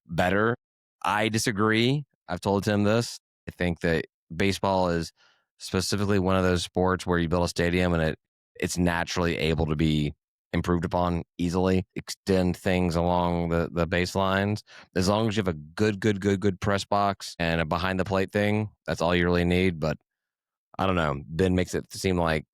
A: better. I disagree. I've told Tim this. I think that baseball is specifically one of those sports where you build a stadium and it's naturally able to be improved upon easily, extend things along the baselines. As long as you have a good press box and a behind the plate thing, that's all you really need. But I don't know. Ben makes it seem like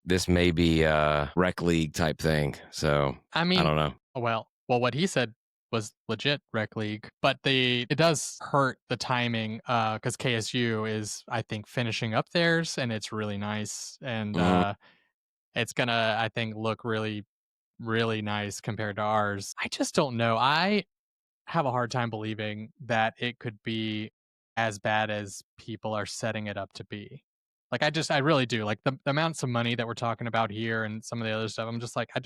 A: this may be a rec league type thing. So
B: I
A: I
B: mean,
A: don't know.
B: well, what he said was legit rec league, but it does hurt the timing because KSU is, I think, finishing up theirs, and it's really nice, and
A: Mhm.
B: it's gonna, I think, look really, really nice compared to ours. I just don't know. I have a hard time believing that it could be as bad as people are setting it up to be. Like, I really do. Like the amounts of money that we're talking about here and some of the other stuff. I'm just like, I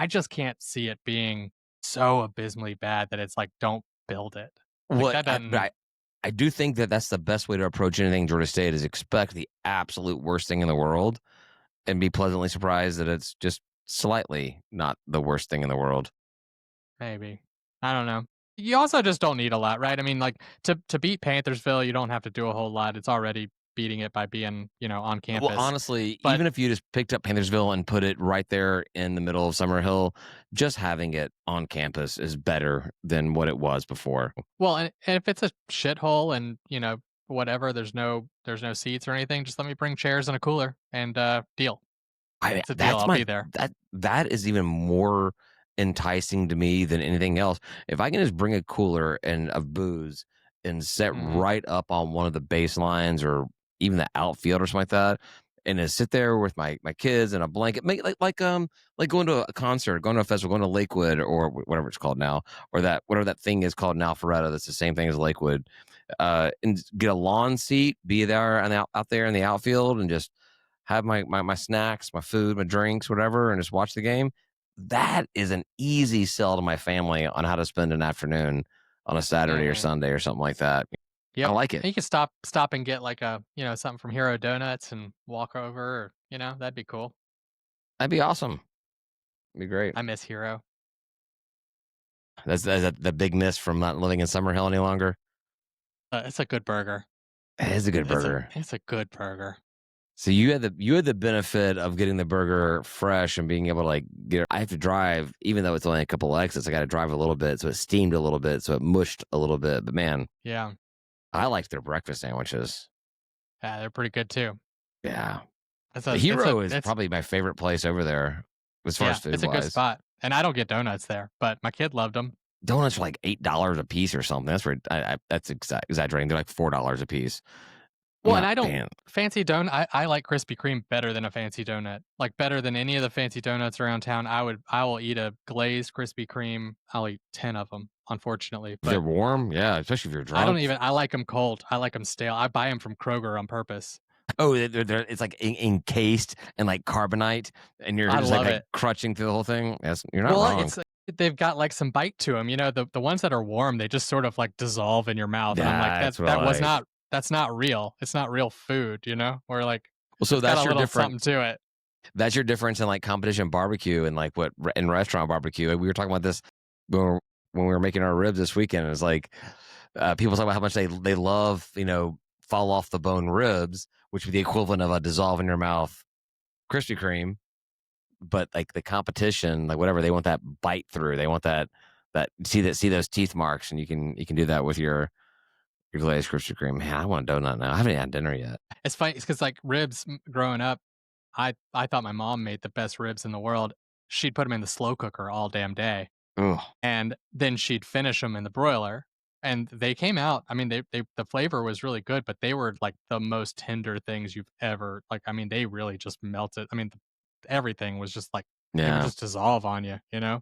B: just can't see it being so abysmally bad that it's like, don't build it. Like
A: What
B: that
A: I, but
B: doesn't.
A: I do think that that's the best way to approach anything Georgia State is expect the absolute worst thing in the world and be pleasantly surprised that it's just slightly not the worst thing in the world.
B: Maybe. I don't know. You also just don't need a lot, right? I mean, like to beat Panthersville, you don't have to do a whole lot. It's already beating it by being, on
A: Well,
B: campus.
A: honestly,
B: But
A: even if you just picked up Panthersville and put it right there in the middle of Summerhill, just having it on campus is better than what it was before.
B: well, and if it's a shithole and, whatever, there's no seats or anything, just let me bring chairs and a cooler and deal. It's a deal. I'll be there.
A: That is even more enticing to me than anything else. If I can just bring a cooler and of booze and set
B: Hmm.
A: right up on one of the baselines or even the outfield or something like that, and then sit there with my kids and a blanket, make like going to a concert, going to a festival, going to Lakewood or whatever it's called now, or that whatever that thing is called in Alpharetta. That's the same thing as Lakewood. And get a lawn seat, be there and out there in the outfield, and just have my snacks, my food, my drinks, whatever, and just watch the game. That is an easy sell to my family on how to spend an afternoon on a Saturday or
B: Hmm.
A: Sunday or something like that. I
B: Yep.
A: like it.
B: And you can stop and get like a, something from Hero Donuts and walk over, or, that'd be cool.
A: That'd be awesome. It'd be great.
B: I miss Hero.
A: That's the big miss from not living in Summerhill any longer.
B: It's a good burger.
A: It is a good
B: It's a
A: burger.
B: it's a good burger.
A: So you had the benefit of getting the burger fresh and being able to like get it. I have to drive, even though it's only a couple exits. I got to drive a little bit, so it steamed a little bit, so it mushed a little bit. But man,
B: Yeah.
A: I liked their breakfast sandwiches.
B: Yeah, they're pretty good too.
A: Yeah,
B: It's
A: the
B: a it's a
A: Hero is
B: it's
A: probably my favorite place over there as far as
B: yeah,
A: food
B: it's a good
A: wise.
B: spot. And I don't get donuts there, but my kid loved them.
A: Donuts are like $8 a piece or something. That's where that's exaggerating. They're like $4 a piece. I'm
B: Well, and
A: not
B: I don't
A: paying.
B: fancy donut. I like Krispy Kreme better than a fancy donut. Like better than any of the fancy donuts around town. I will eat a glazed Krispy Kreme. I'll eat 10 of them, unfortunately.
A: If they're
B: But
A: warm, yeah, especially if you're
B: I don't
A: drunk.
B: even I like them cold. I like them stale. I buy them from Kroger on purpose.
A: Oh, it's like encased in like carbonite, and you're
B: I
A: just
B: love
A: like
B: it.
A: crutching through the whole thing. Yes, you're not
B: Well,
A: wrong.
B: they've got like some bite to them. The ones that are warm, they just sort of like dissolve in your mouth, and I'm like
A: That's what I like.
B: that's not real. It's not real food, Or like
A: Well, so
B: it's got a little something to it.
A: that's your difference in like competition barbecue and like what in restaurant barbecue. We were talking about this when we were making our ribs this weekend. It's like people talk about how much they love fall off the bone ribs, which would be the equivalent of a dissolve in your mouth Krispy Kreme. But like the competition, like whatever, they want that bite through. They want that see those teeth marks, and you can do that with your glazed Krispy Kreme. Man, I want a donut now. I haven't had dinner yet.
B: It's funny. It's because like ribs growing up, I thought my mom made the best ribs in the world. She'd put them in the slow cooker all damn day,
A: Ugh.
B: and then she'd finish them in the broiler, and they came out. I mean, the flavor was really good, but they were like the most tender things you've ever like. I mean, they really just melted. I mean, everything was just like it would
A: Yeah,
B: just dissolve on you. I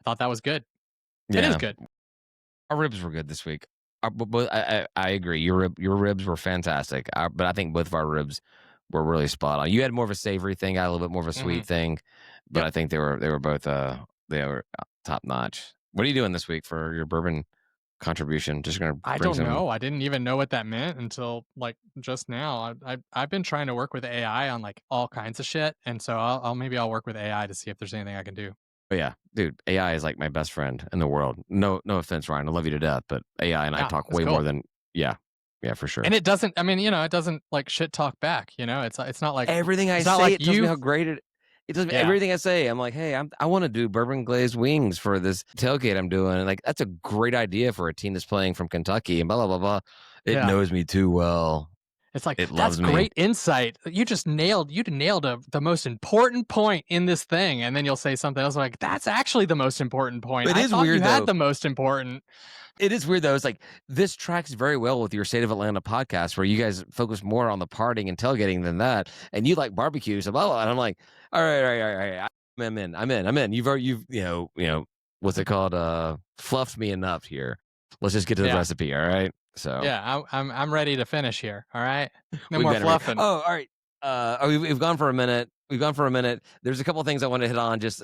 B: thought that was good. It is
A: yeah.
B: good.
A: Our ribs were good this week. But I agree. Your ribs were fantastic. But I think both of our ribs were really spot on. You had more of a savory thing. I had a little bit more of a
B: Hmm.
A: sweet thing, but
B: Yep.
A: I think they were both they were top notch. What are you doing this week for your bourbon contribution? Just gonna
B: I
A: bring
B: don't
A: some.
B: know. I didn't even know what that meant until like just now. I've been trying to work with AI on like all kinds of shit, and so maybe I'll work with AI to see if there's anything I can do.
A: But yeah, dude, AI is like my best friend in the world. No offense, Ryan. I love you to death, but AI and I
B: Yeah,
A: talk
B: it's
A: way more
B: cool.
A: than yeah, for sure.
B: And it doesn't. I mean, it doesn't like shit talk back. It's not like
A: Everything I
B: it's not
A: say,
B: like
A: it tells me
B: you.
A: how great it tells me
B: Yeah,
A: everything I say. I'm like, hey, I want to do bourbon glazed wings for this tailgate I'm doing. And like, that's a great idea for a team that's playing from Kentucky and blah blah blah blah. It
B: yeah.
A: knows me too well.
B: It's like
A: It
B: that's
A: loves me.
B: great insight. You nailed the most important point in this thing, and then you'll say something else like that's actually the most important point.
A: It
B: I
A: is
B: thought you
A: weird
B: had
A: though.
B: the most important.
A: It is weird though. It's like this tracks very well with your State of Atlanta podcast, where you guys focus more on the partying and tailgating than that, and you like barbecue. So blah blah. And I'm like, all right. I'm in. You've what's it called? Fluffed me enough here. Let's just get to the
B: Yeah,
A: recipe. All right. So
B: yeah. I'm ready to finish here. All right, no
A: we've
B: more
A: been ready.
B: fluffing.
A: Oh, all right. We've gone for a minute. There's a couple of things I want to hit on. Just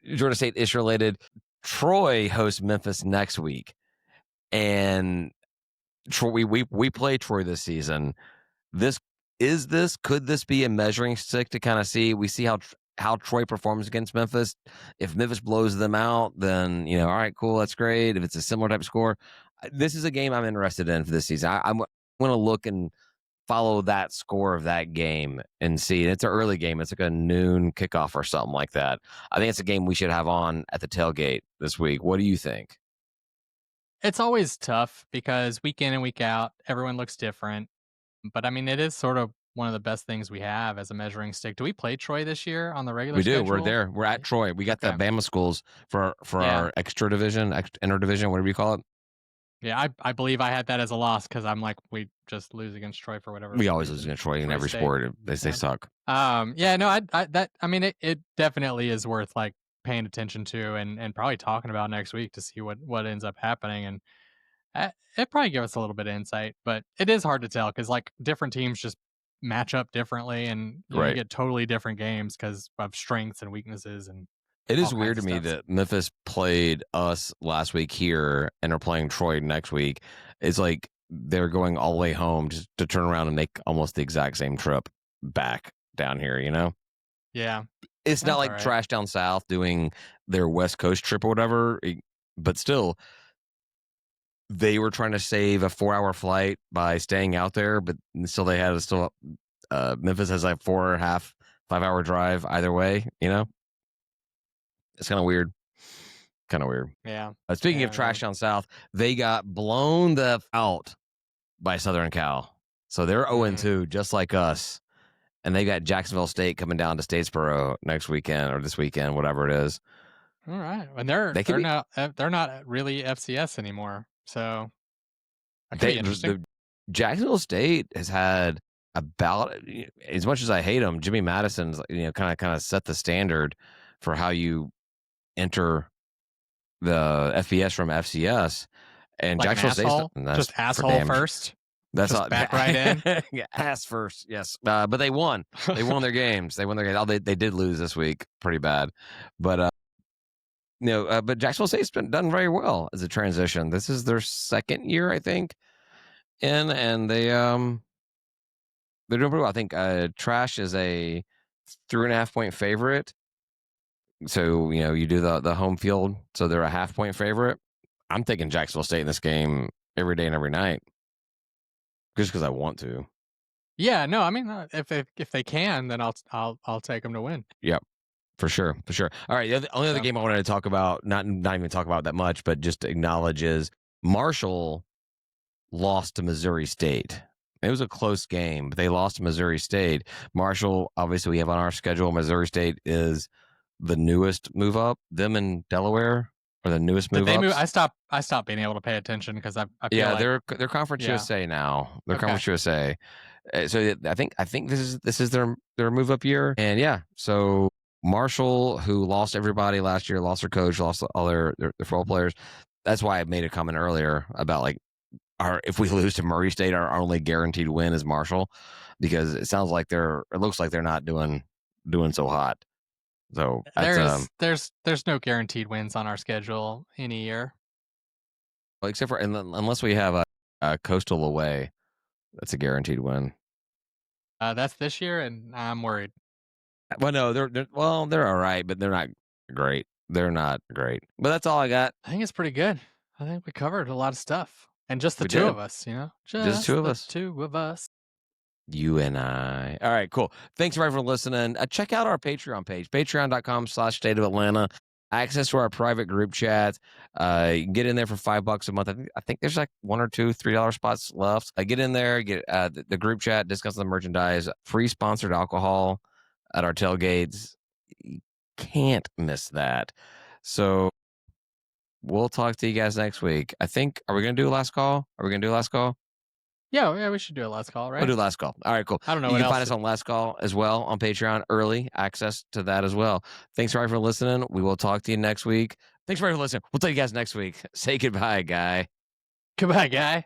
A: Georgia State ish related. Troy hosts Memphis next week, and Troy, we play Troy this season. Could this be a measuring stick to kind of see? We see how Troy performs against Memphis. If Memphis blows them out, then all right, cool, that's great. If it's a similar type of score, this is a game I'm interested in for this season. I'm going to look and follow that score of that game and see. It's an early game. It's like a noon kickoff or something like that. I think it's a game we should have on at the tailgate this week. What do you think?
B: It's always tough because week in and week out, everyone looks different. But I mean, it is sort of one of the best things we have as a measuring stick. Do we play Troy this year on the regular
A: We do.
B: schedule?
A: We're there. We're at Troy. We got the
B: Okay.
A: Bama schools for
B: Yeah.
A: our extra division, interdivision, whatever you call it.
B: Yeah, I believe I had that as a loss because I'm like, we just lose against Troy for whatever.
A: We always
B: reason.
A: lose against Troy in
B: Troy
A: every
B: State.
A: sport. They
B: Yeah.
A: suck.
B: Yeah, no, it definitely is worth like paying attention to and probably talking about next week to see what ends up happening. And it probably give us a little bit of insight, but it is hard to tell because like different teams just match up differently, and you
A: Right.
B: get totally different games because of strengths and weaknesses and
A: It is
B: all
A: weird to
B: kinds
A: me
B: of stuff.
A: that Memphis played us last week here and are playing Troy next week. It's like they're going all the way home just to turn around and make almost the exact same trip back down here,
B: Yeah,
A: It's not
B: that's
A: like
B: all right.
A: trash down south doing their West Coast trip or whatever, but still, they were trying to save a 4-hour flight by staying out there, but still they had to still. Memphis has like 4.5, 5-hour drive either way. It's kind of weird. Kind of weird.
B: Yeah.
A: Speaking
B: Yeah,
A: of trash down south, they got blown the f out by Southern Cal, so they're 0-2, just like us. And they got Jacksonville State coming down to Statesboro next weekend or this weekend, whatever it is.
B: All right, and
A: They could
B: they're not really FCS anymore, so that could be interesting.
A: Jacksonville State has had about, as much as I hate them, Jimmy Madison's kind of set the standard for how you enter the FBS from FCS, and
B: Like an
A: Jacksonville
B: asshole,
A: State's
B: just asshole first.
A: That's
B: just
A: all,
B: back right in.
A: Yeah, ass first, yes. But they won. They won their games. They won their games. Oh, they did lose this week, pretty bad. But but Jacksonville State's been done very well as a transition. This is their second year, I think, and they're doing pretty well. I think Trash is a 3.5-point favorite. So you do the home field, so they're a 0.5-point favorite. I'm taking Jacksonville State in this game every day and every night, just because I want to.
B: Yeah, no, I mean, if they can, then I'll take them to win.
A: Yep, for sure. All right, the only other
B: Yeah.
A: game I wanted to talk about, not even talk about that much, but just to acknowledge is Marshall lost to Missouri State. It was a close game, but they lost to Missouri State. Marshall, obviously, we have on our schedule. Missouri State is the newest move up. Them in Delaware are the newest move up.
B: I stopped being able to pay attention because I feel like
A: they're Conference
B: Yeah.
A: USA now. They're
B: Okay.
A: Conference USA. So I think this is their move up year, and yeah. So Marshall, who lost everybody last year, lost their coach, lost all their football players. That's why I made a comment earlier about like if we lose to Murray State, our only guaranteed win is Marshall, because it looks like they're not doing so hot. So
B: there's no guaranteed wins on our schedule any year.
A: except for unless we have a Coastal away, that's a guaranteed win.
B: That's this year, and I'm worried.
A: Well, no, they're all right, but they're not great. They're not great. But that's all I got.
B: I think it's pretty good. I think we covered a lot of stuff, and just the
A: We
B: two
A: did.
B: of us,
A: Just two of
B: the
A: us.
B: two of us.
A: You and I. All right, cool. Thanks everybody for listening. Check out our Patreon page, patreon.com/State of Atlanta. Access to our private group chat. You can get in there for $5 a month. I think there's like $1 or $2, $3 spots left. Get in there, get the group chat, discuss the merchandise, free sponsored alcohol at our tailgates. You can't miss that. So we'll talk to you guys next week. I think, are we going to do a last call?
B: Yeah, we should do a last call, right?
A: We'll do last call. All right, cool.
B: I don't know
A: You
B: what
A: can
B: else
A: find us on last call as well on Patreon, early access to that as well. Thanks everybody for listening. We will talk to you next week. Thanks everybody for listening. We'll tell you guys next week. Say goodbye, guy.
B: Goodbye, guy.